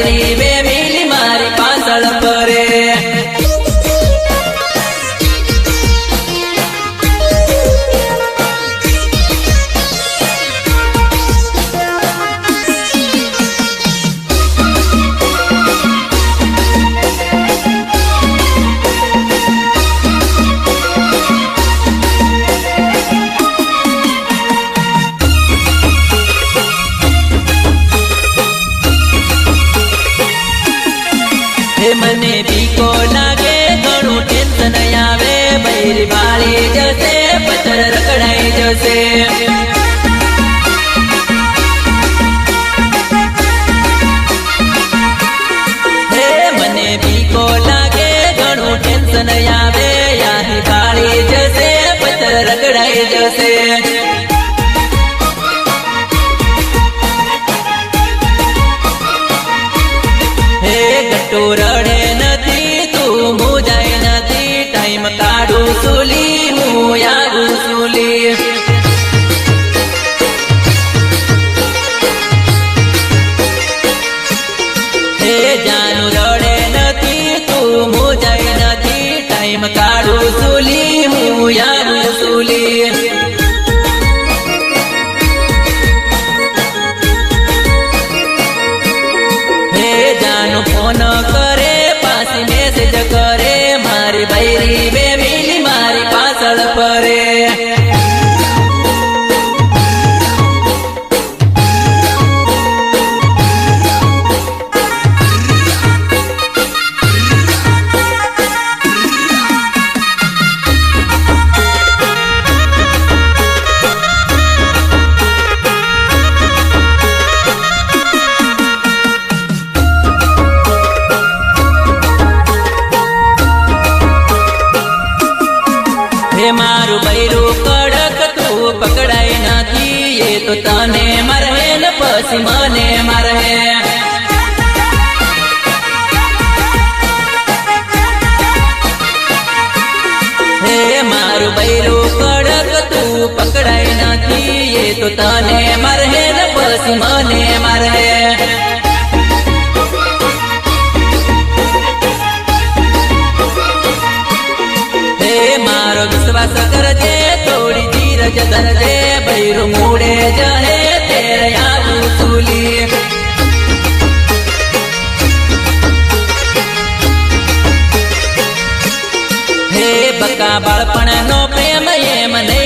બૈરી બે મિલી મારી પાછળ ફરે મને બીકો લાગે ઘણું ટેન્શન આવે બૈરી વાળી જશે પથ્થર રખડાઈ જશે હે મને બીકો લાગે ઘણું ટેન્શન આવે યાહી વાળી જશે પથ્થર રખડાઈ જશે રડે નથી તું મુજાય નથી ટાઈમ કાઢું સુલી હું યાદું સુલી હે જાનું રડે નથી તું મુજાય નથી ટાઈમ કાઢું સુલી હું યાદું સુલી ફોન કરે પાછી મેસેજ કરે મારી બૈરી બે મિલી મારી પાછળ ફરે મારું બૈરું કડક તું પકડાય નથી એ તો તને મરહે ને પછી મને મરહે હે મારું બૈરું કડક તું પકડાય નથી એ તો તને મરહે ને પછી મને મરહે મારો વિશ્વાસ કરજે થોડી ધીરજ ધરજે બૈરું મૂડે જહે તેરે આવું સુલી હે બકા બાળપણનો પ્રેમ એમ નહીં